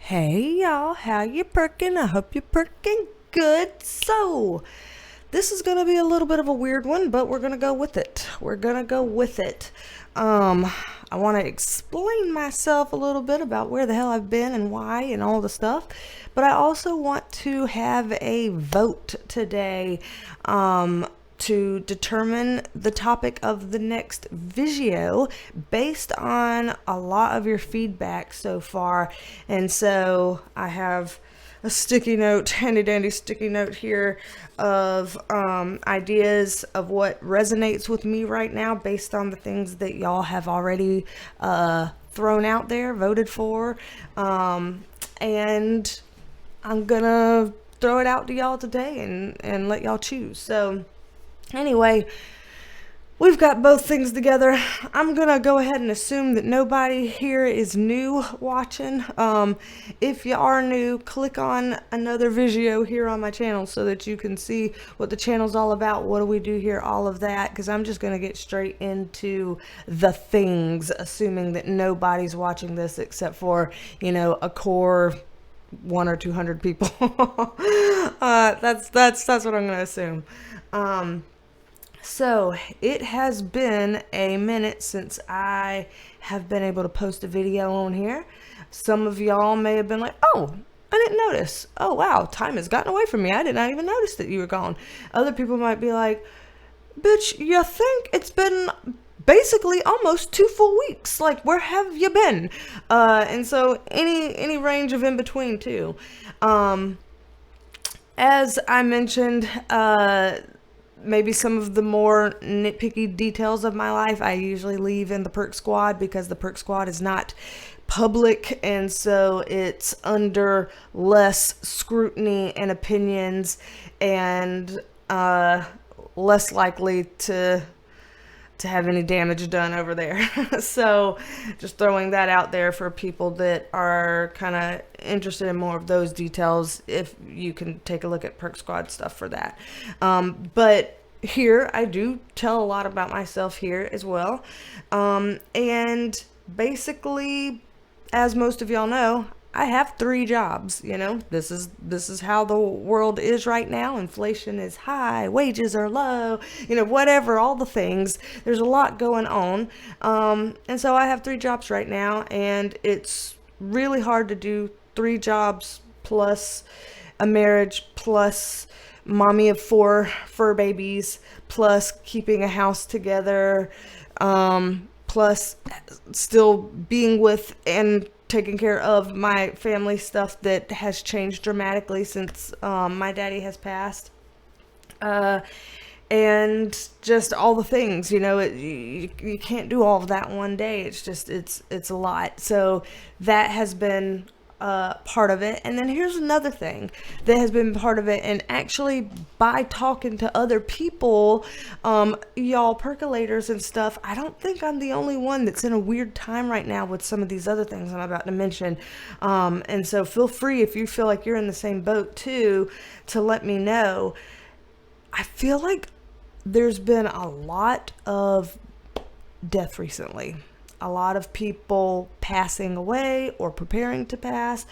Hey y'all, how you perking? I hope you're perking good. So, this is going to be a little bit of a weird one, but we're going to go with it. I want to explain myself a little bit about where the hell I've been and why and all the stuff. But I also want to have a vote today to determine the topic of the next video based on a lot of your feedback so far. And so I have a sticky note, handy dandy sticky note here of ideas of what resonates with me right now based on the things that y'all have already thrown out there, voted for. And I'm gonna throw it out to y'all today and let y'all choose. So anyway, we've got both things together. I'm gonna go ahead and assume that nobody here is new watching. If you are new, click on another video here on my channel so that you can see what the channel's all about. What do we do here? All of that, because I'm just gonna get straight into the things, assuming that nobody's watching this except for, a core 100 or 200 people. That's what I'm gonna assume. So it has been a minute since I have been able to post a video on here. Some of y'all may have been like, oh, I didn't notice. Oh, wow, time has gotten away from me. I did not even notice that you were gone. Other people might be like, bitch, you think it's been basically almost 2 full weeks. Like, where have you been? And so any range of in between too. As I mentioned, maybe some of the more nitpicky details of my life I usually leave in the Perk Squad, because the Perk Squad is not public, and so it's under less scrutiny and opinions, and less likely to have any damage done over there. So just throwing that out there for people that are kind of interested in more of those details, if you can take a look at Perk Squad stuff for that. But here I do tell a lot about myself here as well. And basically, as most of y'all know, I have 3 jobs. This is how the world is right now. Inflation is high, wages are low, whatever, all the things. There's a lot going on. And so I have 3 jobs right now, and it's really hard to do 3 jobs plus a marriage, plus mommy of 4 fur babies, plus keeping a house together, plus still being with and taking care of my family stuff that has changed dramatically since my daddy has passed, and just all the things. You can't do all of that one day. It's just it's a lot. So that has been part of it. And then here's another thing that has been part of it, and actually by talking to other people, y'all percolators and stuff, I don't think I'm the only one that's in a weird time right now with some of these other things I'm about to mention. And so feel free, if you feel like you're in the same boat too, to let me know. I feel like there's been a lot of death recently. A lot of people passing away or preparing to pass,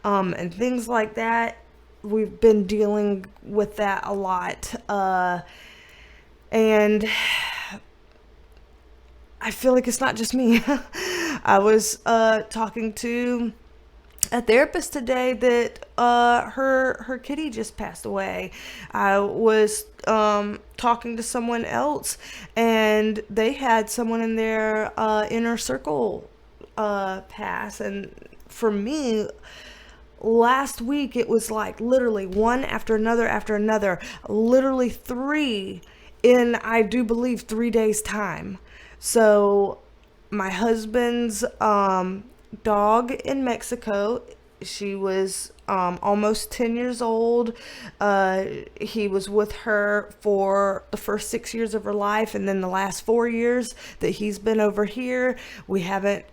and things like that. We've been dealing with that a lot, and I feel like it's not just me. I was talking to a therapist today that her kitty just passed away. I was talking to someone else, and they had someone in their inner circle pass. And for me, last week it was like literally one after another, literally 3 in, I do believe, 3 days time. So my husband's dog in Mexico, she was almost 10 years old. He was with her for the first 6 years of her life, and then the last 4 years that he's been over here, we haven't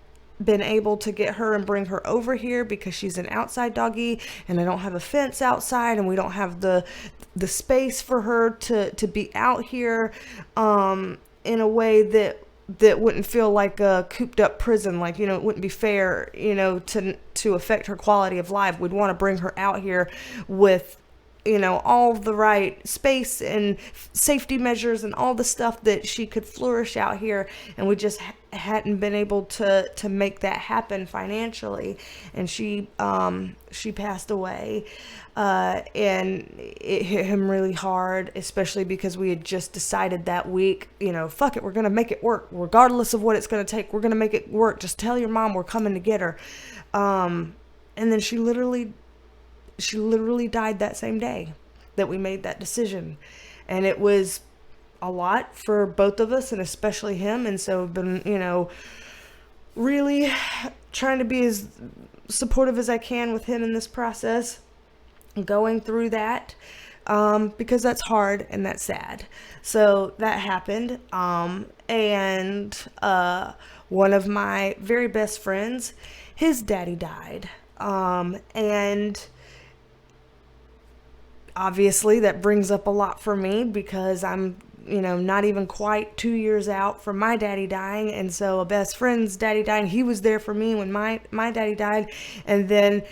been able to get her and bring her over here because she's an outside doggy, and I don't have a fence outside, and we don't have the space for her to be out here in a way that that wouldn't feel like a cooped up prison. Like, it wouldn't be fair, to affect her quality of life. We'd want to bring her out here with, all the right space and safety measures and all the stuff that she could flourish out here. And we just hadn't been able to make that happen financially. And she passed away. And it hit him really hard, especially because we had just decided that week, fuck it, we're going to make it work. Regardless of what it's going to take, we're going to make it work. Just tell your mom we're coming to get her. And then she literally died that same day that we made that decision. And it was a lot for both of us, and especially him. And so I've been, really trying to be as supportive as I can with him in this process, going through that, because that's hard and that's sad. So that happened. And one of my very best friends, his daddy died. And obviously that brings up a lot for me, because I'm, not even quite 2 years out from my daddy dying. And so a best friend's daddy died. He was there for me when my daddy died. And then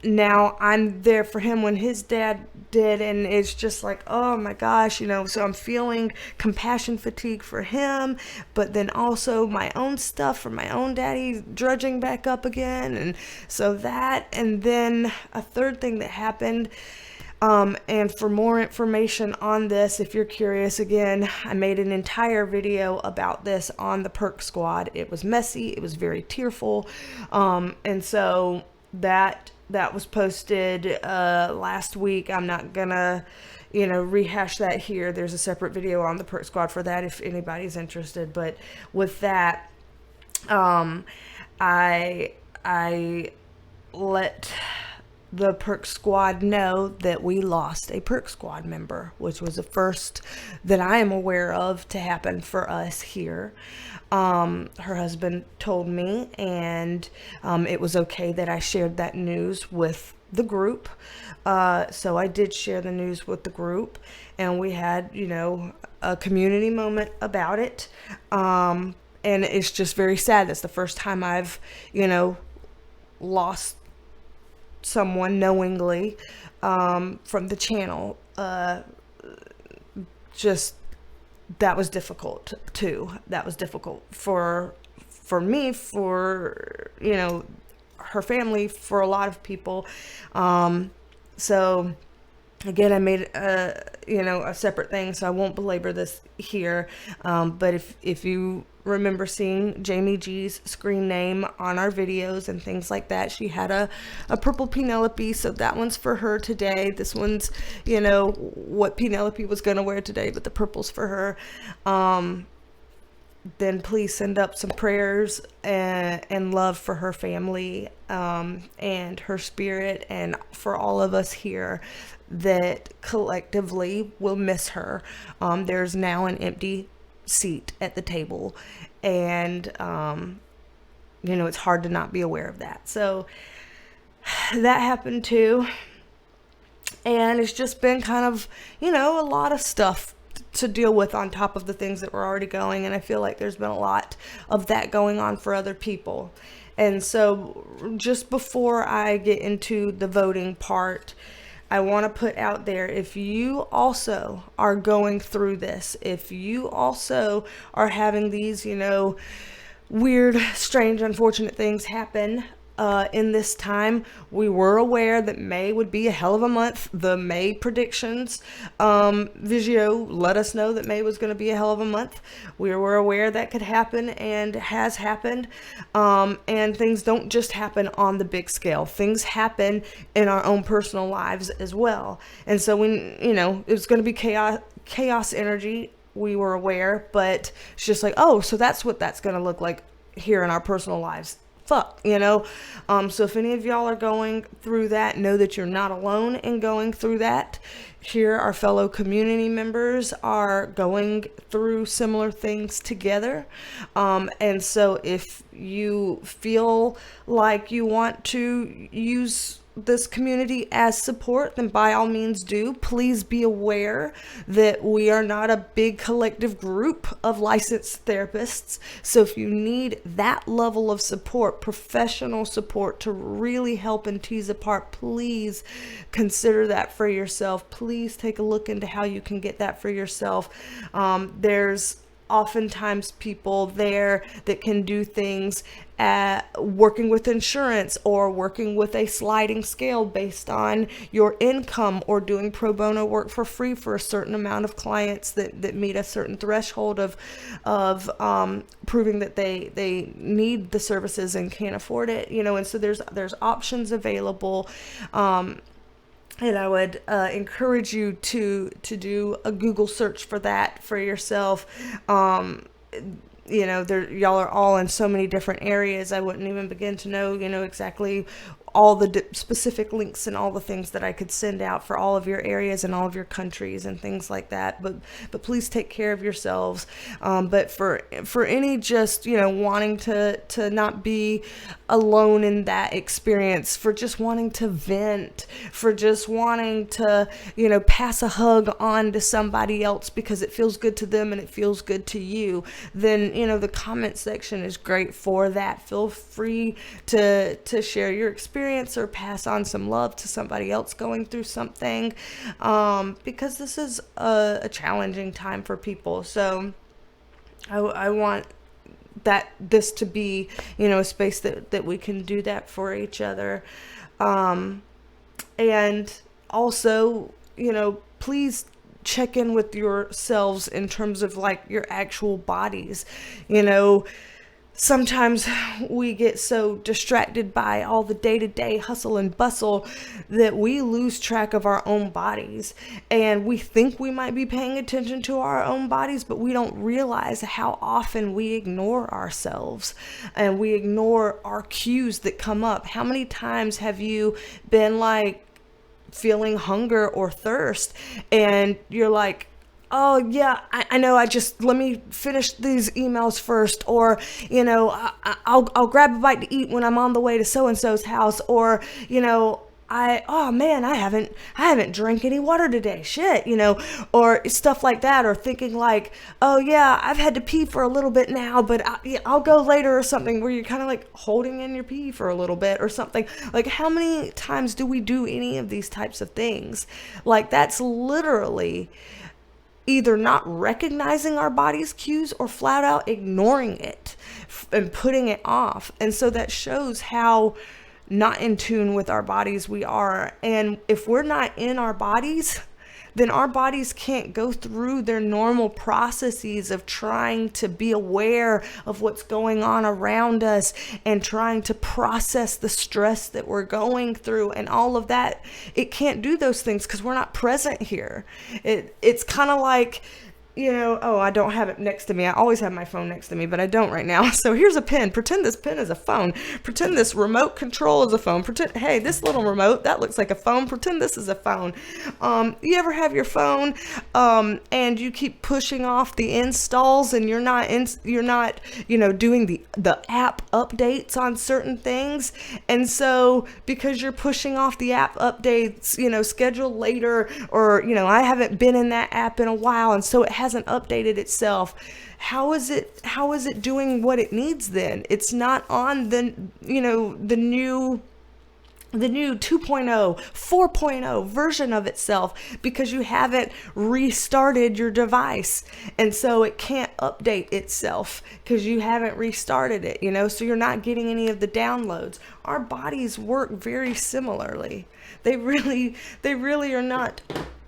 now I'm there for him when his dad did. And it's just like, oh my gosh, so I'm feeling compassion fatigue for him, but then also my own stuff from my own daddy drudging back up again. And so that, and then a third thing that happened, and for more information on this, if you're curious, again, I made an entire video about this on the Perk Squad. It was messy. It was very tearful. And so that was posted last week. I'm not gonna, rehash that here. There's a separate video on the Perk Squad for that if anybody's interested. But with that, I let the Perk Squad know that we lost a Perk Squad member, which was the first that I am aware of to happen for us here. Her husband told me, and it was okay that I shared that news with the group. So I did share the news with the group, and we had, a community moment about it. And it's just very sad. That's the first time I've, lost someone knowingly from the channel. Just that was difficult too. That was difficult for me, for her family, for a lot of people. So again, I made a separate thing, so I won't belabor this here. But if you remember seeing Jamie G's screen name on our videos and things like that, she had a purple Penelope, so that one's for her today. This one's, what Penelope was going to wear today, but the purple's for her. Then please send up some prayers and love for her family, and her spirit, and for all of us here that collectively will miss her. There's now an empty seat at the table, and it's hard to not be aware of that. So that happened too, and it's just been kind of a lot of stuff to deal with on top of the things that were already going, and I feel like there's been a lot of that going on for other people. And so just before I get into the voting part, I want to put out there, if you also are going through this, if you also are having these, weird, strange, unfortunate things happen in this time, we were aware that May would be a hell of a month. The May predictions Visio let us know that May was going to be a hell of a month. We were aware that could happen, and has happened. And things don't just happen on the big scale. Things happen in our own personal lives as well. And so when it was going to be chaos energy, we were aware, but it's just like, oh, so that's what that's going to look like here in our personal lives. Fuck, so if any of y'all are going through that, know that you're not alone in going through that. Here, our fellow community members are going through similar things together. And so if you feel like you want to use this community as support, then by all means do. Please be aware that we are not a big collective group of licensed therapists. So if you need that level of support, professional support to really help and tease apart, please consider that for yourself. Please take a look into how you can get that for yourself. There's oftentimes people there that can do things working with insurance or working with a sliding scale based on your income, or doing pro bono work for free for a certain amount of clients that meet a certain threshold of proving that they need the services and can't afford it, and so there's options available. And I would encourage you to do a Google search for that for yourself. Y'all are all in so many different areas. I wouldn't even begin to know, exactly all the specific links and all the things that I could send out for all of your areas and all of your countries and things like that. But please take care of yourselves. But for any just, wanting to not be alone in that experience, for just wanting to vent, for just wanting to, pass a hug on to somebody else because it feels good to them and it feels good to you, then, the comment section is great for that. Feel free to share your experience or pass on some love to somebody else going through something, because this is a challenging time for people. So I want this to be, a space that we can do that for each other. And also, please check in with yourselves in terms of like your actual bodies. Sometimes we get so distracted by all the day-to-day hustle and bustle that we lose track of our own bodies, and we think we might be paying attention to our own bodies, but we don't realize how often we ignore ourselves and we ignore our cues that come up. How many times have you been like feeling hunger or thirst and you're like, oh yeah, I know, let me finish these emails first, or, I'll grab a bite to eat when I'm on the way to so-and-so's house, or, I haven't drank any water today, shit, or stuff like that, or thinking like, oh yeah, I've had to pee for a little bit now, but I'll go later, or something, where you're kind of like holding in your pee for a little bit or something. Like, how many times do we do any of these types of things? Like, that's literally either not recognizing our body's cues or flat out ignoring it and putting it off. And so that shows how not in tune with our bodies we are. And if we're not in our bodies, then our bodies can't go through their normal processes of trying to be aware of what's going on around us and trying to process the stress that we're going through and all of that. It can't do those things because we're not present here. It's kind of like, I don't have it next to me. I always have my phone next to me, but I don't right now. So here's a pen. Pretend this pen is a phone. Pretend this remote control is a phone. Pretend, hey, this little remote, that looks like a phone. Pretend this is a phone. You ever have your phone and you keep pushing off the installs and you're not doing the app updates on certain things. And so because you're pushing off the app updates, schedule later, or, I haven't been in that app in a while, and so it hasn't updated itself. How is it doing what it needs then? It's not on the new 2.0, 4.0 version of itself because you haven't restarted your device. And so it can't update itself because you haven't restarted it, so you're not getting any of the downloads. Our bodies work very similarly. They really are not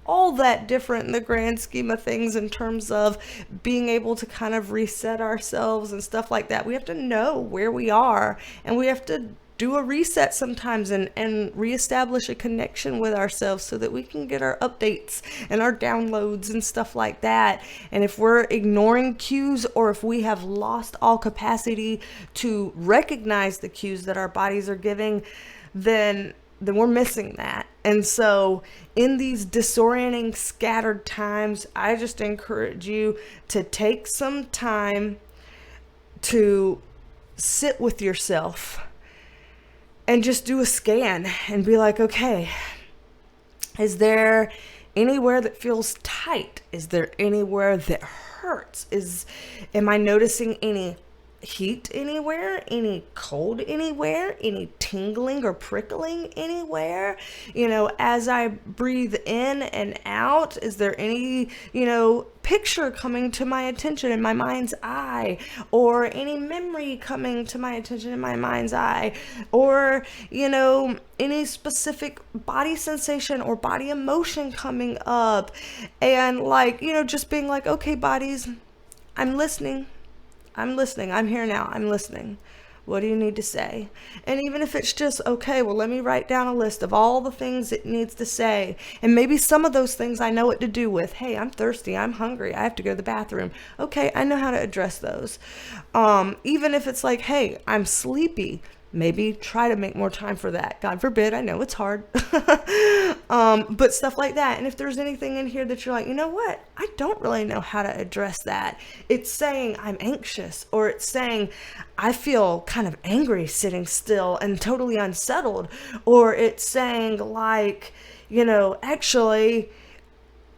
all that different in the grand scheme of things in terms of being able to kind of reset ourselves and stuff like that. We have to know where we are, and we have to do a reset sometimes and reestablish a connection with ourselves so that we can get our updates and our downloads and stuff like that. And if we're ignoring cues, or if we have lost all capacity to recognize the cues that our bodies are giving, then we're missing that. And so in these disorienting, scattered times, I just encourage you to take some time to sit with yourself and just do a scan and be like, okay, is there anywhere that feels tight? Is there anywhere that hurts? Am I noticing any heat anywhere? Any cold anywhere? Any tingling or prickling anywhere? As I breathe in and out, is there any, picture coming to my attention in my mind's eye, or any memory coming to my attention in my mind's eye, or, any specific body sensation or body emotion coming up? And just being like, okay, bodies, I'm listening. I'm here now. I'm listening. What do you need to say? And even if it's just, okay, well, let me write down a list of all the things it needs to say. And maybe some of those things I know what to do with. Hey, I'm thirsty. I'm hungry. I have to go to the bathroom. Okay, I know how to address those. Even if it's like, hey, I'm sleepy. Maybe try to make more time for that. God forbid. I know it's hard. But stuff like that. And if there's anything in here that you're like, you know what? I don't really know how to address that. It's saying I'm anxious, or it's saying I feel kind of angry sitting still and totally unsettled. Or it's saying actually,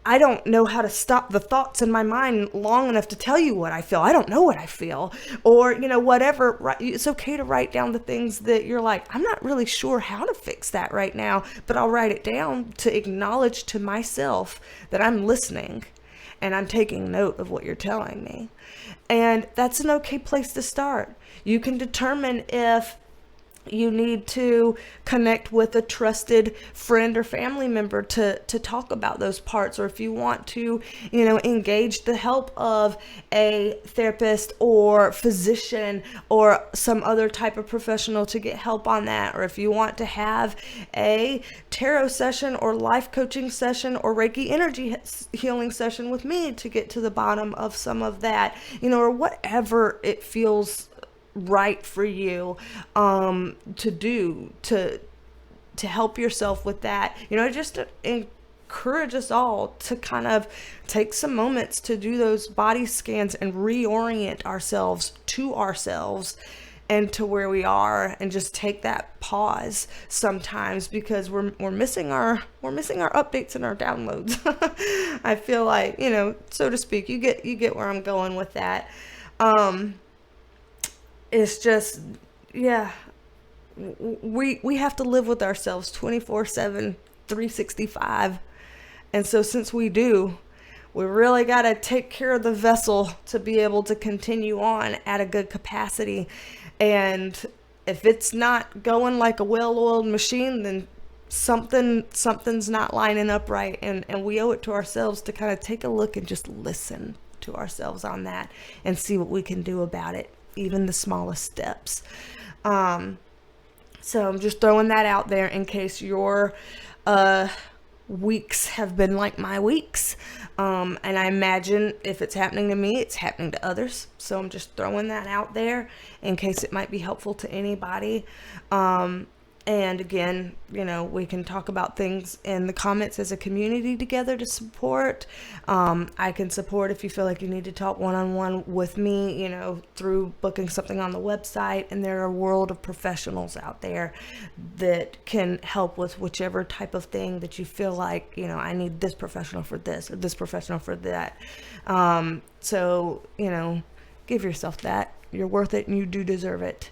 I don't know how to stop the thoughts in my mind long enough to tell you what I feel. I don't know what I feel. Or, whatever. It's okay to write down the things that you're like, I'm not really sure how to fix that right now, but I'll write it down to acknowledge to myself that I'm listening and I'm taking note of what you're telling me. And that's an okay place to start. You can determine if you need to connect with a trusted friend or family member to talk about those parts, or if you want to, engage the help of a therapist or physician or some other type of professional to get help on that, or if you want to have a tarot session or life coaching session or Reiki Energy Healing Session with me to get to the bottom of some of that, or whatever it feels right for you to do to help yourself with that. Just encourage us all to kind of take some moments to do those body scans and reorient ourselves to ourselves and to where we are, and just take that pause sometimes, because we're missing our updates and our downloads. I feel like, so to speak. You get where I'm going with that. It's just, yeah, we have to live with ourselves 24/7, 365. And so since we do, we really got to take care of the vessel to be able to continue on at a good capacity. And if it's not going like a well-oiled machine, then something's not lining up right. And we owe it to ourselves to kind of take a look and just listen to ourselves on that and see what we can do about it. Even the smallest steps. So I'm just throwing that out there in case your weeks have been like my weeks. And I imagine if it's happening to me, it's happening to others. So I'm just throwing that out there in case it might be helpful to anybody. And again, we can talk about things in the comments as a community together to support. I can support if you feel like you need to talk one-on-one with me, through booking something on the website. And there are a world of professionals out there that can help with whichever type of thing that you feel like, I need this professional for this or this professional for that. So, give yourself that. You're worth it and you do deserve it.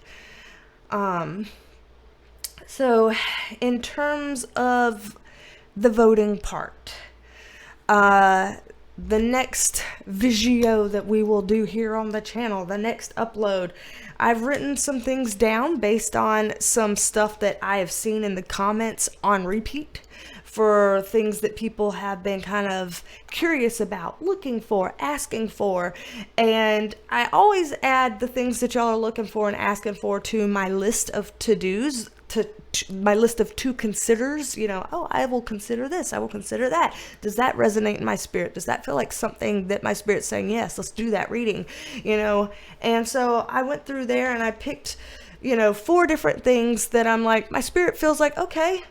So in terms of the voting part, the next video that we will do here on the channel, the next upload, I've written some things down based on some stuff that I have seen in the comments on repeat for things that people have been kind of curious about, looking for, asking for. And I always add the things that y'all are looking for and asking for to my list of to-dos, to my list of to considers. I will consider this, I will consider that. Does that resonate in my spirit? Does that feel like something that my spirit's saying, yes, let's do that reading? And so I went through there and I picked 4 different things that I'm like, my spirit feels like, okay,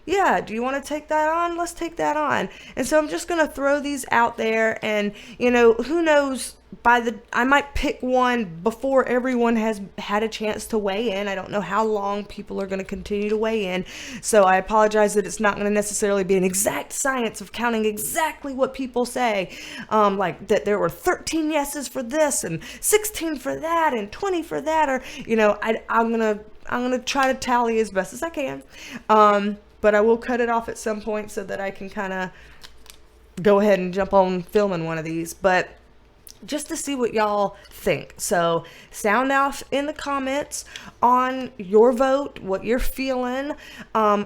yeah, do you want to take that on? Let's take that on. And so I'm just going to throw these out there, and who knows, I might pick one before everyone has had a chance to weigh in. I don't know how long people are going to continue to weigh in. So I apologize that it's not going to necessarily be an exact science of counting exactly what people say. Like that there were 13 yeses for this and 16 for that and 20 for that, or, you know, I'm going to try to tally as best as I can. But I will cut it off at some point so that I can kind of go ahead and jump on filming one of these, but just to see what y'all think. So sound off in the comments on your vote, what you're feeling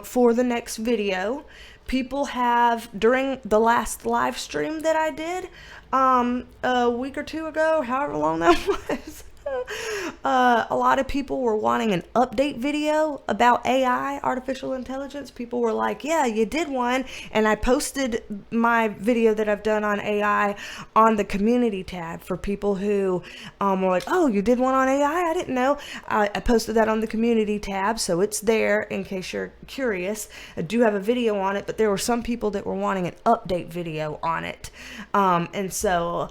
for the next video. People have, during the last live stream that I did a week or two ago, however long that was, a lot of people were wanting an update video about AI, artificial intelligence. People were like, yeah, you did one. And I posted my video that I've done on AI on the community tab for people who were like, oh, you did one on AI? I didn't know. I posted that on the community tab, so it's there in case you're curious. I do have a video on it, but there were some people that were wanting an update video on it. And so,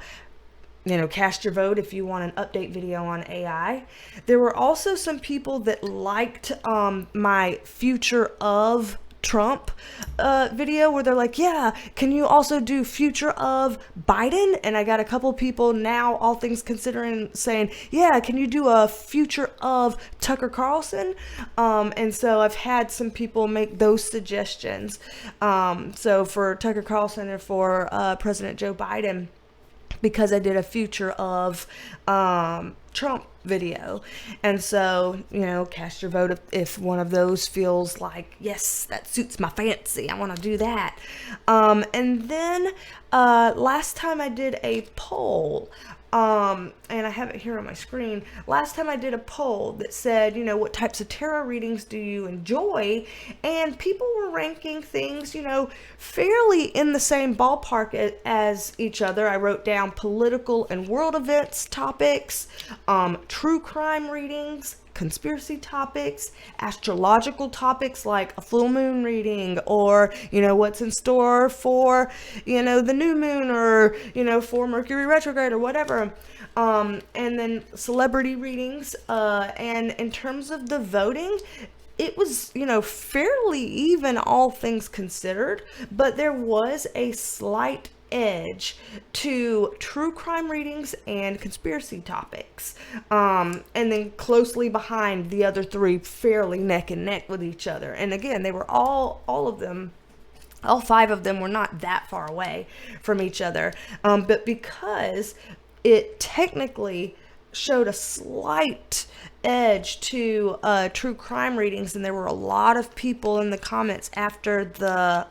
you know, cast your vote if you want an update video on AI. There were also some people that liked my future of Trump video where they're like, yeah, can you also do future of Biden? And I got a couple people now, all things considering, saying, yeah, can you do a future of Tucker Carlson? And so I've had some people make those suggestions. So for Tucker Carlson and for President Joe Biden, because I did a future of Trump video. And so, you know, cast your vote if one of those feels like, yes, that suits my fancy, I want to do that. And then last time I did a poll, and I have it here on my screen. Last time I did a poll that said, you know, what types of tarot readings do you enjoy? And people were ranking things, you know, fairly in the same ballpark as each other. I wrote down political and world events topics, true crime readings, conspiracy topics, astrological topics like a full moon reading, or, you know, what's in store for, you know, the new moon, or, you know, for Mercury retrograde or whatever. And then celebrity readings. And in terms of the voting, it was, you know, fairly even, all things considered, but there was a slight edge to true crime readings and conspiracy topics, and then closely behind the other three, fairly neck and neck with each other. And again, they were all five of them were not that far away from each other, but because it technically showed a slight edge to true crime readings, and there were a lot of people in the comments after the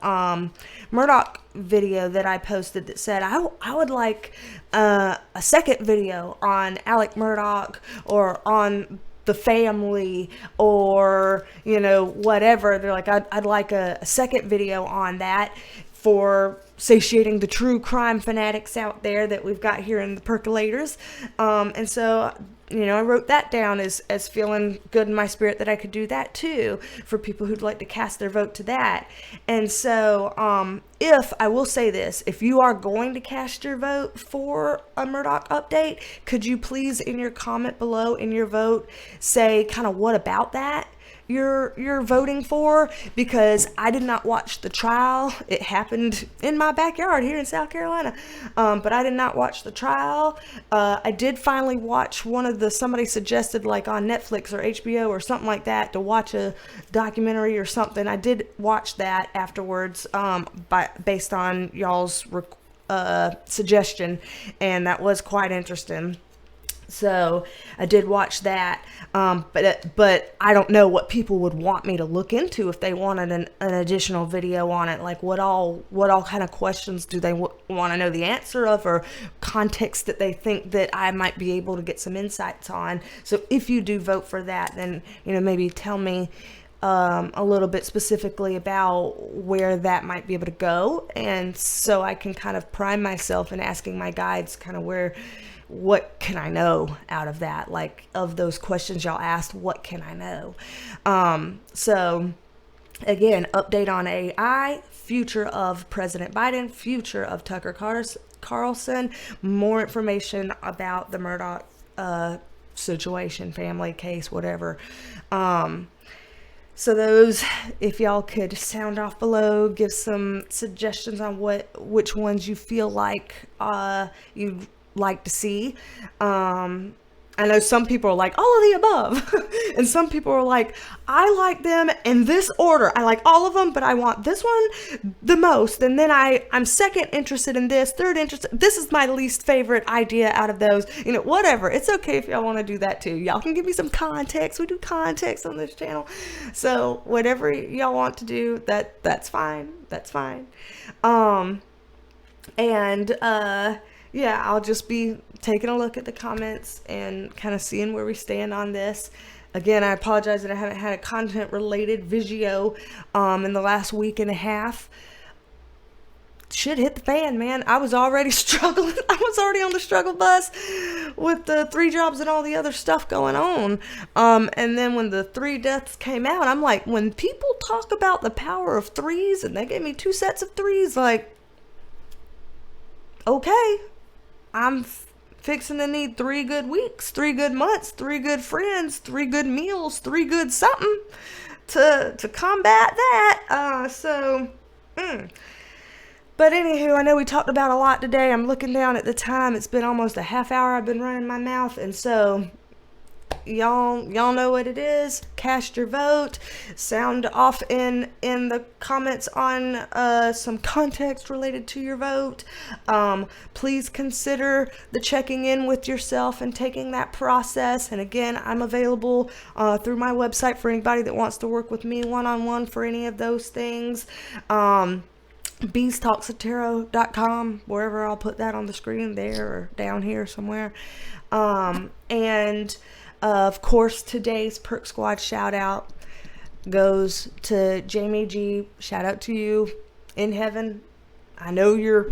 Murdaugh video that I posted that said I would like a second video on Alec Murdaugh, or on the family, or, you know, whatever. They're like, I'd like a second video on that for satiating the true crime fanatics out there that we've got here in the percolators. And so, you know, I wrote that down as feeling good in my spirit that I could do that too, for people who'd like to cast their vote to that. And so, if I will say this, if you are going to cast your vote for a Murdaugh update, could you please, in your comment below, in your vote, say kind of what about that you're voting for? Because I did not watch the trial. It happened in my backyard here in South Carolina, but I did not watch the trial. I did finally watch one of somebody suggested, like on Netflix or HBO or something like that, to watch a documentary or something. I did watch that afterwards, based on y'all's suggestion, and that was quite interesting. So I did watch that, but I don't know what people would want me to look into if they wanted an additional video on it. Like what all kind of questions do they want to know the answer of, or context that they think that I might be able to get some insights on. So if you do vote for that, then, you know, maybe tell me a little bit specifically about where that might be able to go, and so I can kind of prime myself in asking my guides kind of what can I know out of that? Like, of those questions y'all asked, what can I know? So again, update on AI, future of President Biden, future of Tucker Carlson, more information about the Murdoch situation, family case, whatever. So those, if y'all could sound off below, give some suggestions on which ones you feel like you'd like to see. I know some people are like, all of the above. And some people are like, I like them in this order. I like all of them, but I want this one the most. And then I'm second interested in this, third interested. This is my least favorite idea out of those. You know, whatever. It's okay if y'all want to do that too. Y'all can give me some context. We do context on this channel. So whatever y'all want to do, that's fine. That's fine. Yeah, I'll just be taking a look at the comments and kind of seeing where we stand on this. Again, I apologize that I haven't had a content related video in the last week and a half. Shit hit the fan, man. I was already struggling. I was already on the struggle bus with the 3 jobs and all the other stuff going on. And then when the 3 deaths came out, I'm like, when people talk about the power of 3s and they gave me 2 sets of 3s, like, okay. I'm fixing to need 3 good weeks, 3 good months, 3 good friends, 3 good meals, 3 good something to combat that. But anywho, I know we talked about a lot today. I'm looking down at the time. It's been almost a half hour I've been running my mouth. And so y'all know what it is. Cast your vote. Sound off in the comments on some context related to your vote. Please consider the checking in with yourself and taking that process. And again, I'm available through my website for anybody that wants to work with me one-on-one for any of those things. BeasTalksAndTarot.com, wherever. I'll put that on the screen there or down here somewhere. Of course, today's Perk Squad shout out goes to Jamie G. Shout out to you in heaven. I know you're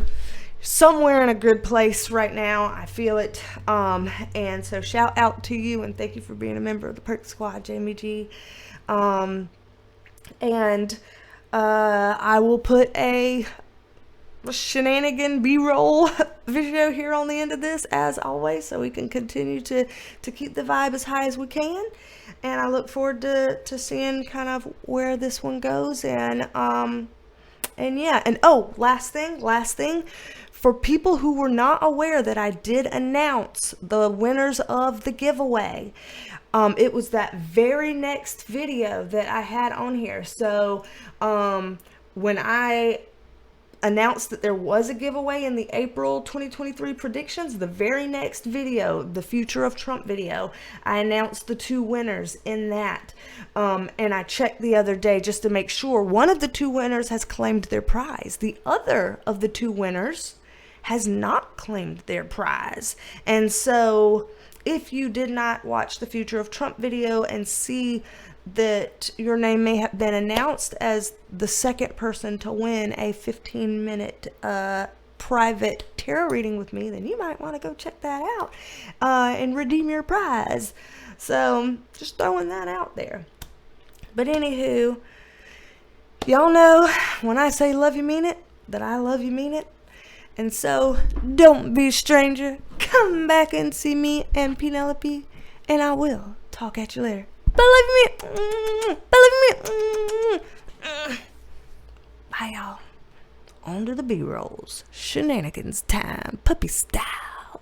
somewhere in a good place right now. I feel it. And so shout out to you and thank you for being a member of the Perk Squad, Jamie G. I will put a shenanigan B-roll video here on the end of this as always, so we can continue to keep the vibe as high as we can. And I look forward to seeing kind of where this one goes. And yeah, and oh, last thing for people who were not aware that I did announce the winners of the giveaway. It was that very next video that I had on here. So when I announced that there was a giveaway in the April 2023 predictions, the very next video, the Future of Trump video, I announced the 2 winners in that. And I checked the other day just to make sure one of the 2 winners has claimed their prize. The other of the 2 winners has not claimed their prize. And so if you did not watch the Future of Trump video and see that your name may have been announced as the second person to win a 15-minute private tarot reading with me, then you might want to go check that out and redeem your prize. So just throwing that out there. But anywho, y'all know when I say love you mean it, that I love you mean it. And so don't be a stranger. Come back and see me and Penelope, and I will talk at you later. Believe me. Bye, y'all. On to the B-rolls. Shenanigans time. Puppy style.